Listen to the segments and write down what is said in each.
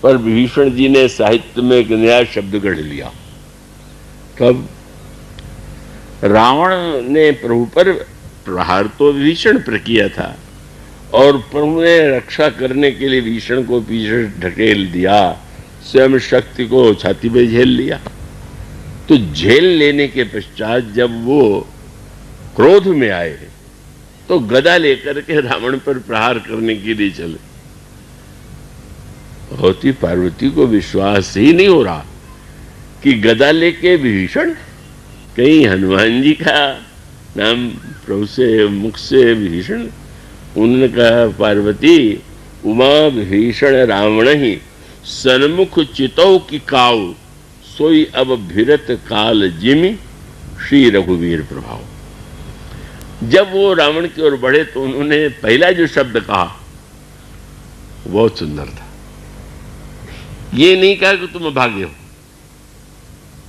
पर विभीषण जी ने साहित्य में एक नया शब्द गढ़ लिया। कब? रावण ने प्रभु पर प्रहार तो विभीषण पर किया था और प्रभु ने रक्षा करने के लिए विभीषण को पीछे ढकेल दिया, स्वयं शक्ति को छाती पे झेल लिया। तो झेल लेने के पश्चात जब वो क्रोध में आए तो गदा लेकर के रावण पर प्रहार करने के लिए चले। होती पार्वती को विश्वास ही नहीं हो रहा कि गदा लेके विभीषण, कहीं हनुमान जी का नाम प्रभु से मुख से विभीषण। उन्होंने कहा, पार्वती उमा विभीषण रावण ही सन्मुख चितौ की काऊ, सोई अब भिरत काल जिमि श्री रघुवीर प्रभाव। जब वो रावण की ओर बढ़े तो उन्होंने पहला जो शब्द कहा बहुत सुंदर था। ये नहीं कहा कि तुम अभागे हो,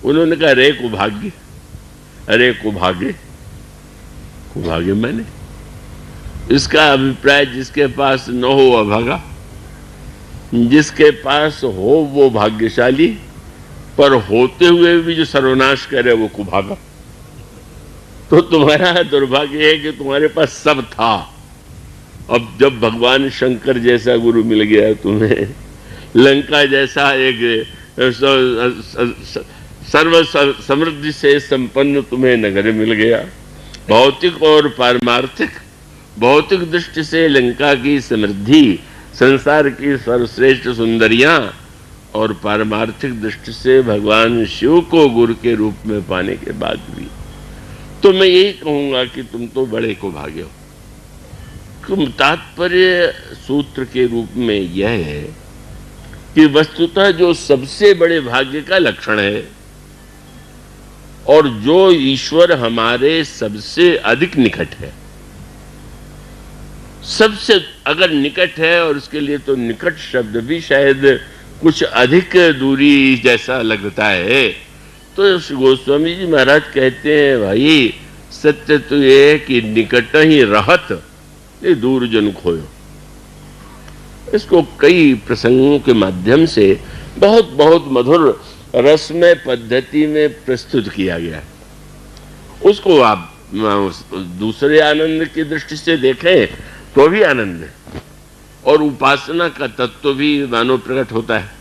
उन्होंने कहा रे कुभाग्य, अरे कुभागे, कुभागे मैंने। इसका अभिप्राय जिसके पास न हो अभागा, जिसके पास हो वो भाग्यशाली, पर होते हुए भी जो सर्वनाश करे वो कुभागा। तो तुम्हारा दुर्भाग्य है कि तुम्हारे पास सब था, अब जब भगवान शंकर जैसा गुरु मिल गया तुम्हें, लंका जैसा एक सर्व समृद्धि से संपन्न तुम्हें नगर मिल गया, भौतिक और पारमार्थिक, भौतिक दृष्टि से लंका की समृद्धि, संसार की सर्वश्रेष्ठ सुंदरियां, और पारमार्थिक दृष्टि से भगवान शिव को गुरु के रूप में पाने के बाद भी, तो मैं यही कहूंगा कि तुम तो बड़े को भागे हो। तात्पर्य सूत्र के रूप में यह है कि वस्तुतः जो सबसे बड़े भाग्य का लक्षण है और जो ईश्वर हमारे सबसे अधिक निकट है, सबसे अगर निकट है, और उसके लिए तो निकट शब्द भी शायद कुछ अधिक दूरी जैसा लगता है, तो गोस्वामी जी महाराज कहते हैं, भाई सत्य तो ये है कि निकट ही रहत ये दूर जन खोयो। इसको कई प्रसंगों के माध्यम से बहुत बहुत मधुर रसमय पद्धति में प्रस्तुत किया गया है। उसको आप दूसरे आनंद की दृष्टि से देखें तो भी आनंद है, और उपासना का तत्व भी मानो प्रकट होता है।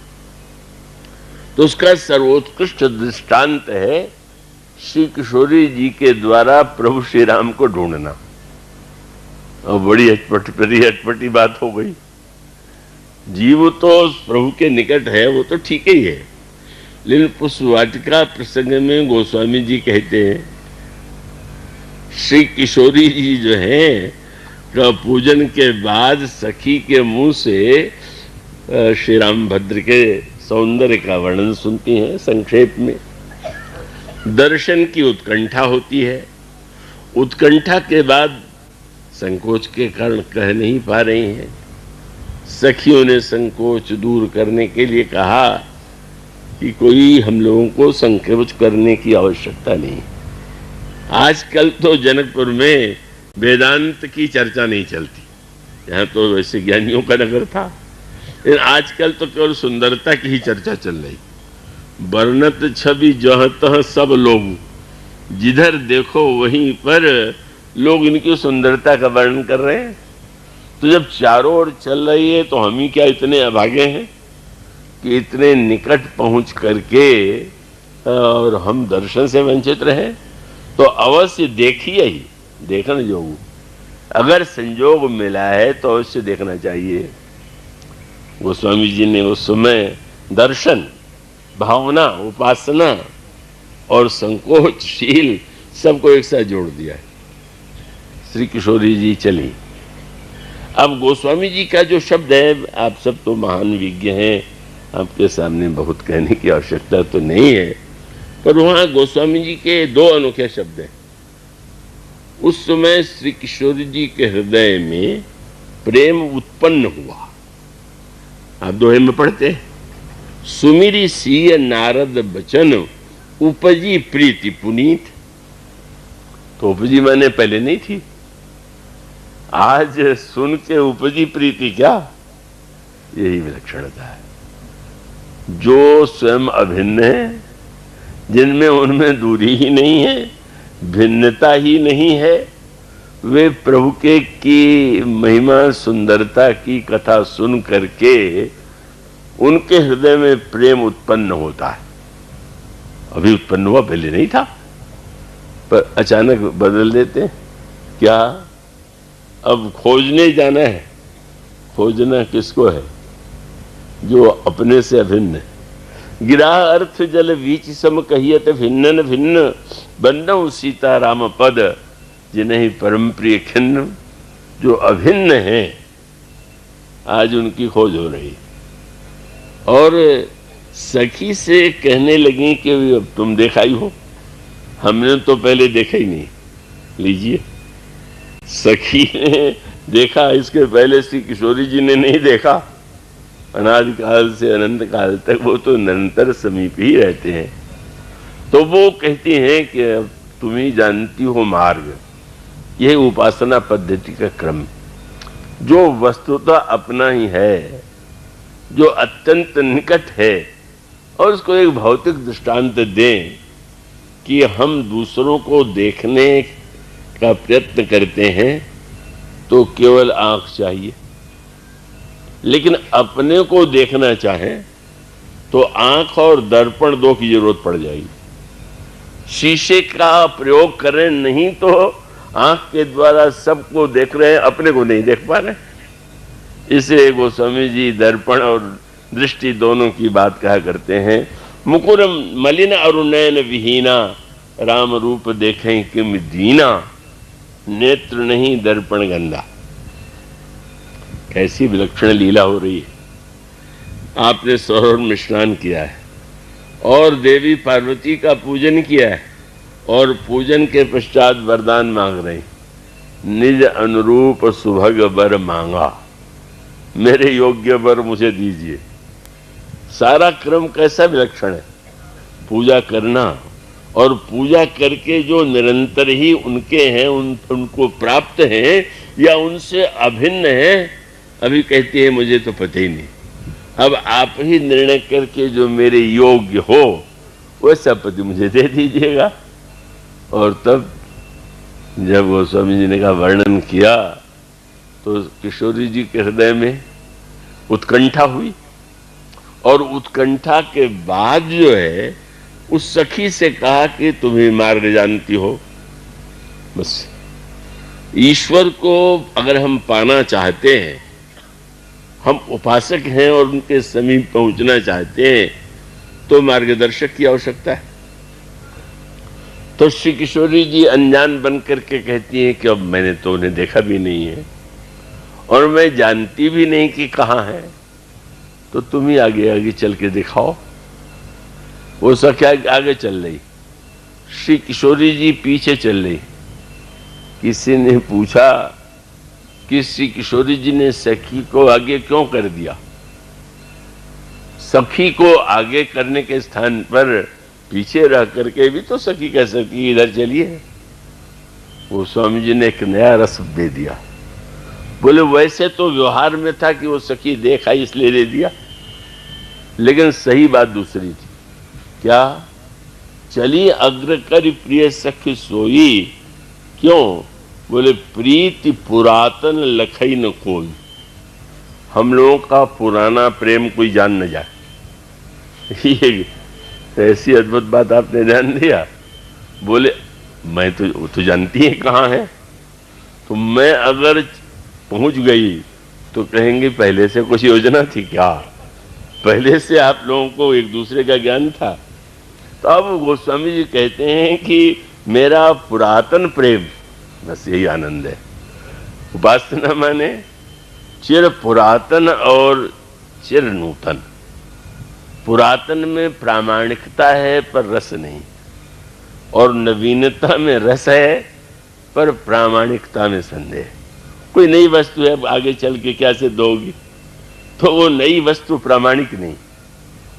तो उसका सर्वोत्कृष्ट दृष्टांत है श्री किशोरी जी के द्वारा प्रभु श्री राम को ढूंढना। और बड़ी अटपटी बात हो गई। जीव तो प्रभु के निकट है, वो तो ठीक ही है, लेकिन पुष्प वाटिका प्रसंग में गोस्वामी जी कहते हैं श्री किशोरी जी जो हैं का पूजन के बाद सखी के मुंह से श्री रामभद्र के सौंदर्य का वर्णन सुनती हैं। संक्षेप में दर्शन की उत्कंठा होती है, उत्कंठा के बाद संकोच के कारण कह नहीं पा रही हैं। सखियों ने संकोच दूर करने के लिए कहा कि कोई हम लोगों को संकोच करने की आवश्यकता नहीं। आजकल तो जनकपुर में वेदांत की चर्चा नहीं चलती, यहाँ तो वैसे ज्ञानियों का नगर था, लेकिन आजकल तो केवल सुंदरता की ही चर्चा चल रही। वर्णत छवि जहाँ तहाँ सब लोग, जिधर देखो वहीं पर लोग इनकी सुंदरता का वर्णन कर रहे हैं। तो जब चारों ओर चल रही है तो हम ही क्या इतने अभागे हैं कि इतने निकट पहुंच करके और हम दर्शन से वंचित रहे? तो अवश्य देखिए ही, देखना जोग, अगर संजोग मिला है तो अवश्य देखना चाहिए। गोस्वामी जी ने उस समय दर्शन, भावना, उपासना और संकोचशील सबको एक साथ जोड़ दिया है। श्री किशोरी जी चली। अब गोस्वामी जी का जो शब्द है, आप सब तो महान विज्ञ हैं, आपके सामने बहुत कहने की आवश्यकता तो नहीं है, पर वहां गोस्वामी जी के दो अनोखे शब्द हैं। उस समय श्री किशोरी जी के हृदय में प्रेम उत्पन्न हुआ। आप दोहे में पढ़ते हैं, सुमिरी सीय नारद बचन उपजी प्रीति पुनीत। तो उपजी मैंने पहले नहीं थी, आज सुन के उपजी प्रीति क्या, यही विलक्षणता है। जो स्वयं अभिन्न है, जिनमें उनमें दूरी ही नहीं है, भिन्नता ही नहीं है, वे प्रभु के की महिमा सुंदरता की कथा सुन करके उनके हृदय में प्रेम उत्पन्न होता है। अभी उत्पन्न हुआ, पहले नहीं था, पर अचानक बदल देते हैं। क्या? अब खोजने जाना है। खोजना किसको है? जो अपने से अभिन्न है। गिरा अर्थ जल बीच सम कहियत भिन्न भिन्न, बन्नौ सीता राम पद जिन्हीं परम प्रिय खिन्न। जो अभिन्न है, आज उनकी खोज हो रही। और सखी से कहने लगी कि अब तुम देखा ही हो, हमने तो पहले देखा ही नहीं। लीजिए, सखी ने देखा, इसके पहले श्री किशोरी जी ने नहीं देखा। अनादिकाल से अनंत काल तक वो तो निरंतर समीप ही रहते हैं। तो वो कहती हैं कि अब तुम ही जानती हो मार्ग। यह उपासना पद्धति का क्रम, जो वस्तुतः अपना ही है, जो अत्यंत निकट है, और उसको एक भौतिक दृष्टांत दें कि हम दूसरों को देखने का प्रयत्न करते हैं तो केवल आंख चाहिए, लेकिन अपने को देखना चाहें तो आंख और दर्पण दो की जरूरत पड़ जाएगी। शीशे का प्रयोग करें, नहीं तो आंख के द्वारा सबको देख रहे हैं, अपने को नहीं देख पा रहे। इसे गोस्वामी जी दर्पण और दृष्टि दोनों की बात कहा करते हैं। मुकुरम मलिन अरुणैन विहीना, राम रूप देखें किम दीना, नेत्र नहीं दर्पण गंदा। कैसी विलक्षण लीला हो रही है। आपने सरोवर में स्नान किया है और देवी पार्वती का पूजन किया है, और पूजन के पश्चात वरदान मांग रहे, निज अनुरूप सुभग वर मांगा, मेरे योग्य वर मुझे दीजिए। सारा क्रम कैसा विलक्षण है। पूजा करना, और पूजा करके जो निरंतर ही उनके हैं, उनको प्राप्त हैं या उनसे अभिन्न है, अभी कहती है मुझे तो पता ही नहीं। अब आप ही निर्णय करके जो मेरे योग्य हो वैसा पति मुझे दे दीजिएगा। और तब जब गोस्वामी जी ने का वर्णन किया तो किशोरी जी के हृदय में उत्कंठा हुई, और उत्कंठा के बाद जो है उस सखी से कहा कि तुम्हें मार्ग जानती हो। बस ईश्वर को अगर हम पाना चाहते हैं, हम उपासक हैं और उनके समीप पहुंचना चाहते हैं, तो मार्गदर्शक की आवश्यकता है। तो श्री किशोरी जी अनजान बन करके कहती हैं कि अब मैंने तो उन्हें देखा भी नहीं है और मैं जानती भी नहीं कि कहाँ है, तो तुम ही आगे आगे चल के दिखाओ। वो सखी आगे चल रही, श्री किशोरी जी पीछे चल रही। किसी ने पूछा कि श्री किशोरी जी ने सखी को आगे क्यों कर दिया। सखी को आगे करने के स्थान पर पीछे रह करके भी तो सखी कह सकती इधर चलिए। वो स्वामी जी ने एक नया रस दे दिया। बोले वैसे तो व्यवहार में था कि वो सखी देखा इसलिए दे दिया, लेकिन सही बात दूसरी थी। क्या? चली अग्र कर प्रिय सखी सोई। क्यों? बोले प्रीति पुरातन लखई न कोई। हम लोगों का पुराना प्रेम कोई जान न जाए। ये ऐसी अद्भुत बात आपने ध्यान दिया। बोले मैं तो जानती है कहाँ है, तो मैं अगर पहुंच गई तो कहेंगे पहले से कुछ योजना थी क्या, पहले से आप लोगों को एक दूसरे का ज्ञान था। तो अब गोस्वामी जी कहते हैं कि मेरा पुरातन प्रेम, बस यही आनंद है। उपासना माने चिर पुरातन और चिर नूतन। पुरातन में प्रामाणिकता है पर रस नहीं, और नवीनता में रस है पर प्रामाणिकता में संदेह। कोई नई वस्तु है, आगे चल के क्या सिद्ध होगी, तो वो नई वस्तु प्रामाणिक नहीं,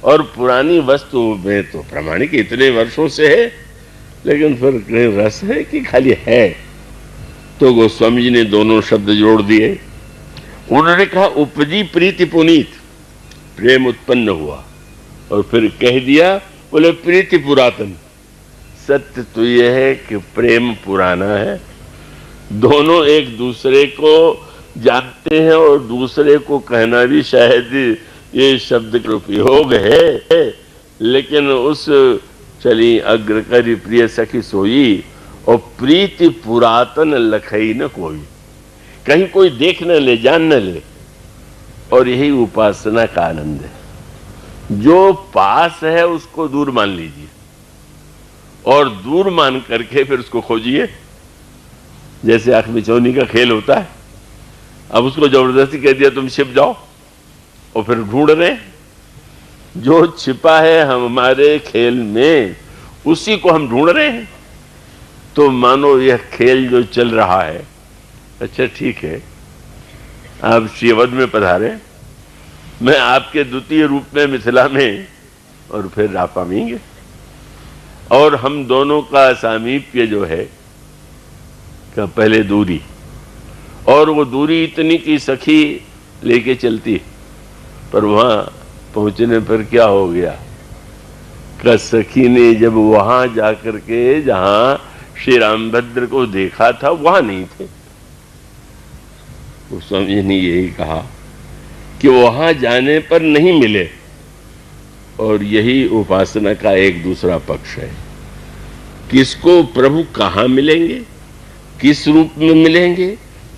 और पुरानी वस्तु में तो प्रामाणिक इतने वर्षों से है, लेकिन फिर कहीं रस है कि खाली है। तो गोस्वामी जी ने दोनों शब्द जोड़ दिए। उन्होंने कहा उपजी प्रीति पुनीत, प्रेम उत्पन्न हुआ, और फिर कह दिया, बोले प्रीति पुरातन। सत्य तो यह है कि प्रेम पुराना है, दोनों एक दूसरे को जानते हैं और दूसरे को कहना भी शायद ये शब्द का उपयोग है, लेकिन उस चली अग्र करी प्रिय सखी सोई और प्रीति पुरातन लखई न कोई, कहीं कोई देख न ले, जान न ले। और यही उपासना का आनंद है। जो पास है उसको दूर मान लीजिए और दूर मान करके फिर उसको खोजिए। जैसे आंख मिचौनी का खेल होता है, अब उसको जबरदस्ती कह दिया तुम छिप जाओ, और फिर ढूंढ रहे जो छिपा है हमारे खेल में, उसी को हम ढूंढ रहे हैं। तो मानो यह खेल जो चल रहा है, अच्छा ठीक है आप श्रीवद में पधारे, मैं आपके द्वितीय रूप में मिथिला में, और फिर आप आएंगे और हम दोनों का सामीप्य जो है का पहले दूरी, और वो दूरी इतनी कि सखी लेके चलती, पर वहां पहुंचने पर क्या हो गया का सखी ने जब वहां जाकर के जहां श्री रामभद्र को देखा था वहां नहीं थे। उस स्वामी ने यही कहा कि वहां जाने पर नहीं मिले, और यही उपासना का एक दूसरा पक्ष है। किसको प्रभु कहाँ मिलेंगे, किस रूप में मिलेंगे,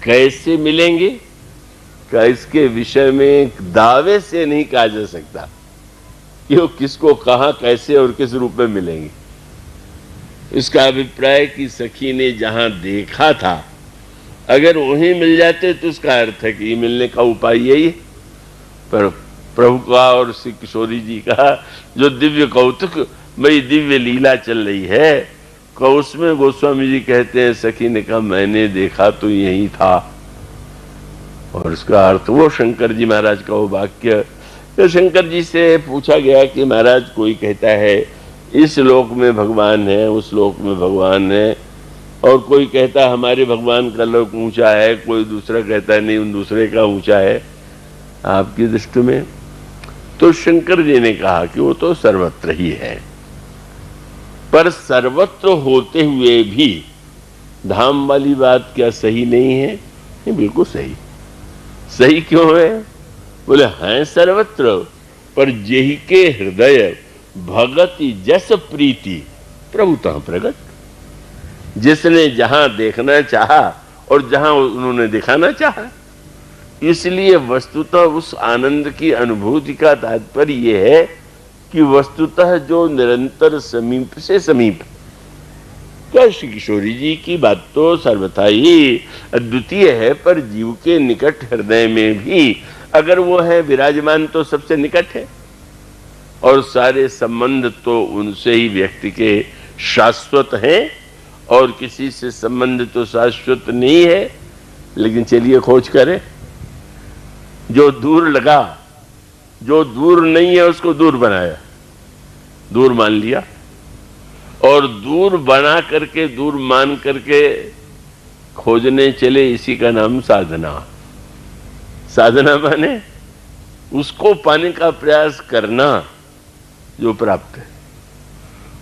कैसे मिलेंगे, का इसके विषय में दावे से नहीं कहा जा सकता कि वो किसको कहाँ कैसे और किस रूप में मिलेंगे। इसका अभिप्राय कि सखी ने जहां देखा था अगर वहीं मिल जाते तो उसका अर्थ है कि मिलने का उपाय यही है। पर प्रभु का और श्री किशोरी जी का जो दिव्य कौतुक मई दिव्य लीला चल रही है, का उसमें गोस्वामी जी कहते हैं सखी ने कहा मैंने देखा तो यही था। और उसका अर्थ वो शंकर जी महाराज का वो वाक्य, तो शंकर जी से पूछा गया कि महाराज कोई कहता है इस लोक में भगवान है, उस लोक में भगवान है, और कोई कहता है हमारे भगवान का लोक ऊंचा है, कोई दूसरा कहता है नहीं उन दूसरे का ऊंचा है आपकी दृष्टि में। तो शंकर जी ने कहा कि वो तो सर्वत्र ही है, पर सर्वत्र होते हुए भी धाम वाली बात क्या सही नहीं है? ये बिल्कुल सही। सही क्यों है? बोले हैं सर्वत्र, पर जेहि के हृदय भगति जस प्रीति प्रभुतः प्रगट। जिसने जहां देखना चाहा और जहां उन्होंने दिखाना चाहा, इसलिए वस्तुतः उस आनंद की अनुभूति का तात्पर्य यह है कि वस्तुतः जो निरंतर समीप से समीप, क्या श्री किशोरी जी की बात तो सर्वथा ही अद्वितीय है, पर जीव के निकट हृदय में भी अगर वो है विराजमान तो सबसे निकट है, और सारे संबंध तो उनसे ही व्यक्ति के शाश्वत हैं, और किसी से संबंध तो शाश्वत नहीं है। लेकिन चलिए खोज करें, जो दूर लगा, जो दूर नहीं है उसको दूर बनाया, दूर मान लिया, और दूर बना करके दूर मान करके खोजने चले, इसी का नाम साधना। साधना माने उसको पाने का प्रयास करना जो प्राप्त है,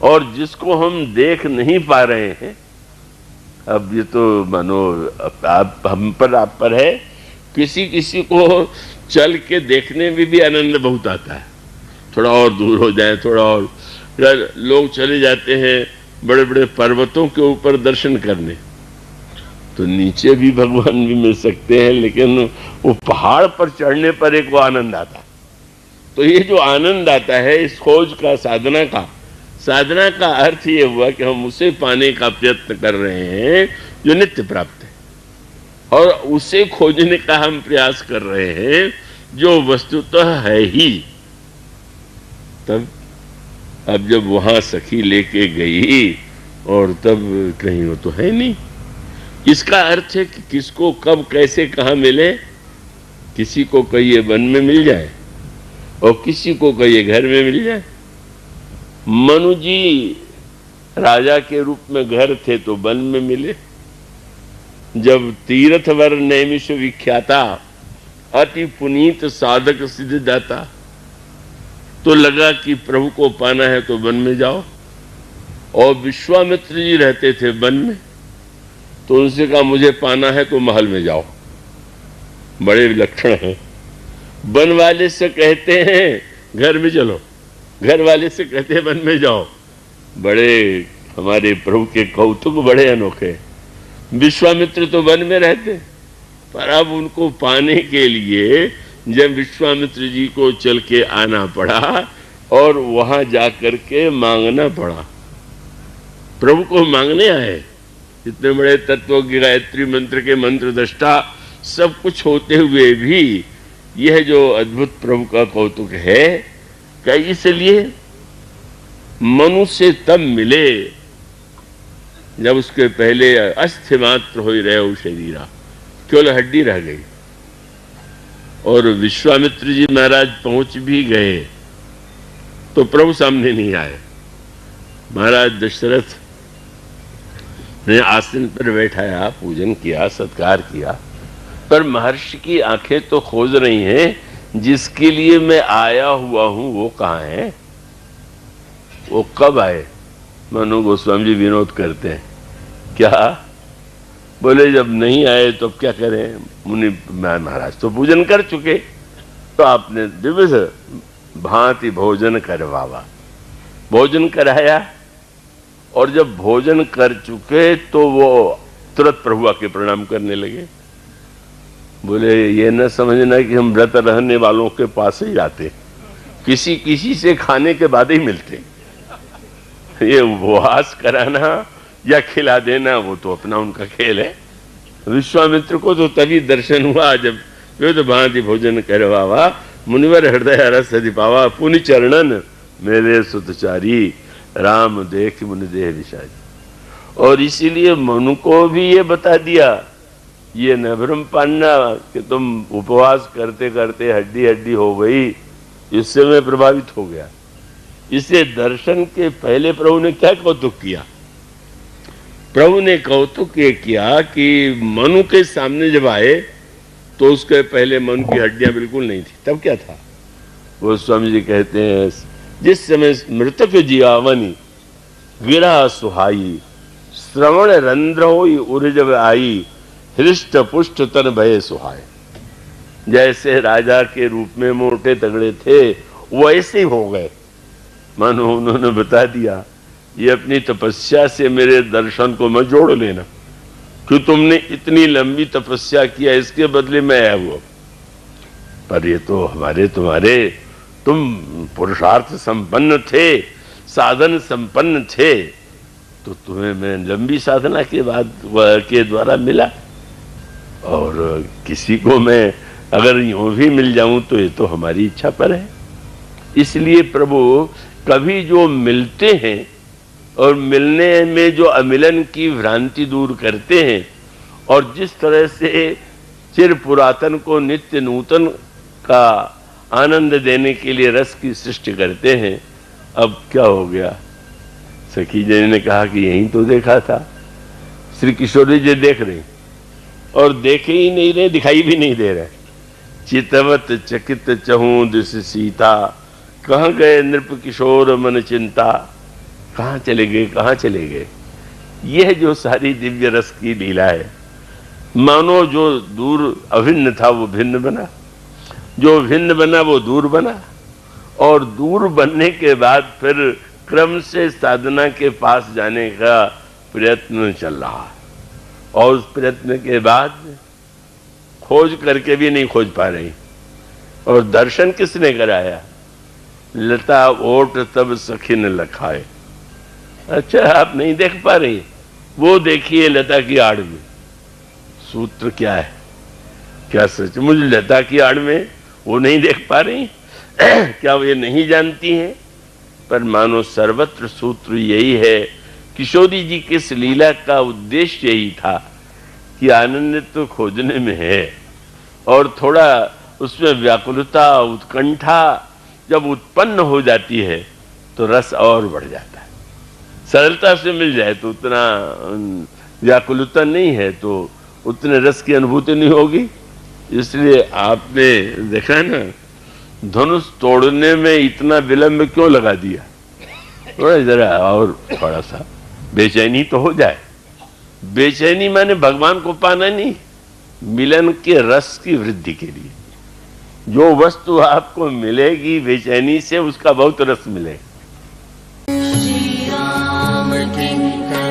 और जिसको हम देख नहीं पा रहे हैं। अब ये तो मानो आप हम पर आप पर है, किसी किसी को चल के देखने में भी आनंद बहुत आता है, थोड़ा और दूर हो जाए, थोड़ा और। लोग चले जाते हैं बड़े बड़े पर्वतों के ऊपर दर्शन करने, तो नीचे भी भगवान भी मिल सकते हैं, लेकिन वो पहाड़ पर चढ़ने पर एक वो आनंद आता है। तो ये जो आनंद आता है इस खोज का, साधना का अर्थ ये हुआ कि हम उसे पाने का प्रयत्न कर रहे हैं जो नित्य प्राप्त है, और उसे खोजने का हम प्रयास कर रहे हैं जो वस्तुतः है ही। तब अब जब वहां सखी लेके गई और तब कहीं वो तो है नहीं। इसका अर्थ है कि किसको कब कैसे कहां मिले, किसी को कहिए वन में मिल जाए और किसी को कहिए घर में मिल जाए। मनु जी राजा के रूप में घर थे तो वन में मिले, जब तीर्थवर नैमिष विख्याता अति पुनीत साधक सिद्ध दाता, तो लगा कि प्रभु को पाना है तो वन में जाओ। और विश्वामित्र जी रहते थे वन में, तो उनसे कहा मुझे पाना है तो महल में जाओ। बड़े विलक्षण हैं। वन वाले से कहते हैं घर में चलो, घर वाले से कहते हैं वन में जाओ। बड़े हमारे प्रभु के कौतुक बड़े अनोखे। विश्वामित्र तो वन में रहते, पर अब उनको पाने के लिए जब विश्वामित्र जी को चल के आना पड़ा और वहां जाकर के मांगना पड़ा। प्रभु को मांगने आए, इतने बड़े तत्व के गायत्री मंत्र के मंत्र दृष्टा सब कुछ होते हुए भी यह जो अद्भुत प्रभु का कौतुक है, क्या इसलिए मनुष्य तब मिले जब उसके पहले अस्थि मात्र हो रहे वो शरीरा, केवल हड्डी रह गई। और विश्वामित्र जी महाराज पहुंच भी गए तो प्रभु सामने नहीं आए। महाराज दशरथ ने आसन पर बैठाया, पूजन किया, सत्कार किया, पर महर्षि की आंखें तो खोज रही हैं जिसके लिए मैं आया हुआ हूं वो कहाँ है, वो कब आए। मनु गोस्वामी जी विनोद करते हैं, क्या बोले जब नहीं आए तो क्या करें, मुनि महाराज तो पूजन कर चुके, तो आपने दिवस भांति भोजन करवावा, भोजन कराया। और जब भोजन कर चुके तो वो तुरंत प्रभु आके प्रणाम करने लगे। बोले ये न समझना कि हम व्रत रहने वालों के पास ही जाते, किसी किसी से खाने के बाद ही मिलते। ये उपवास कराना या खिला देना वो तो अपना उनका खेल है। विश्वामित्र को तो तभी दर्शन हुआ जब वे तो भांति भोजन करवावा, मुनिवर हृदय रस अधिपावा, पुनि चरणन मेरे सुतचारी, राम देख मुनि देह विषादी। और इसीलिए मनु को भी ये बता दिया, ये न भ्रम पाना कि तुम उपवास करते करते हड्डी हड्डी हो गई, इससे मैं प्रभावित हो गया। इसे दर्शन के पहले प्रभु ने क्या कौतुक किया, प्रभु ने कौतुक ये किया कि मनु के सामने जब आए तो उसके पहले मनु की हड्डियां बिल्कुल नहीं थी। तब क्या था, वो स्वामी जी कहते हैं जिस समय मृतक जीवावनी गिरा सुहाई, श्रवण रंध्र होई उर जब आई, हृष्ट पुष्ट तन भय सुहाय। जैसे राजा के रूप में मोटे तगड़े थे वैसे ही हो गए। मानो उन्होंने बता दिया ये अपनी तपस्या से मेरे दर्शन को मत जोड़ लेना, कि तुमने इतनी लंबी तपस्या किया इसके बदले में आया हुआ, पर ये तो हमारे तुम्हारे तुम पुरुषार्थ संपन्न थे, साधन संपन्न थे, तो तुम्हें मैं लंबी साधना के बाद के द्वारा मिला। और किसी को मैं अगर यूं भी मिल जाऊं तो ये तो हमारी इच्छा पर है। इसलिए प्रभु कभी जो मिलते हैं और मिलने में जो अमिलन की भ्रांति दूर करते हैं, और जिस तरह से चिर पुरातन को नित्य नूतन का आनंद देने के लिए रस की सृष्टि करते हैं। अब क्या हो गया, सखी जी ने कहा कि यही तो देखा था। श्री किशोरी जी देख रहे और देखे ही नहीं रहे, दिखाई भी नहीं दे रहे। चितवत चकित चहूं दिस सीता, कहाँ गए नृप किशोर मन चिंता। कहाँ चले गए, कहाँ चले गए। यह जो सारी दिव्य रस की लीला है, मानो जो दूर अभिन्न था वो भिन्न बना, जो भिन्न बना वो दूर बना, और दूर बनने के बाद फिर क्रम से साधना के पास जाने का प्रयत्न चल रहा। और उस प्रयत्न के बाद खोज करके भी नहीं खोज पा रही। और दर्शन किसने कराया, लता ओट तब सखी न लखाए। अच्छा आप नहीं देख पा रही, वो देखिए लता की आड़ में। सूत्र क्या है, क्या सच मुझे लता की आड़ में वो नहीं देख पा रही क्या वो ये नहीं जानती हैं। पर मानो सर्वत्र सूत्र यही है। किशोरी जी के इस लीला का उद्देश्य यही था कि आनंद तो खोजने में है, और थोड़ा उसमें व्याकुलता उत्कंठा जब उत्पन्न हो जाती है तो रस और बढ़ जाता है। सरलता से मिल जाए तो उतना व्याकुलता नहीं है, तो उतने रस की अनुभूति नहीं होगी। इसलिए आपने देखा ना, धनुष तोड़ने में इतना विलंब क्यों लगा दिया? थोड़ा जरा और थोड़ा सा बेचैनी तो हो जाए। बेचैनी माने भगवान को पाना नहीं, मिलन के रस की वृद्धि के लिए। जो वस्तु आपको मिलेगी बेचैनी से, उसका बहुत रस मिलेगा। श्री राम किंकर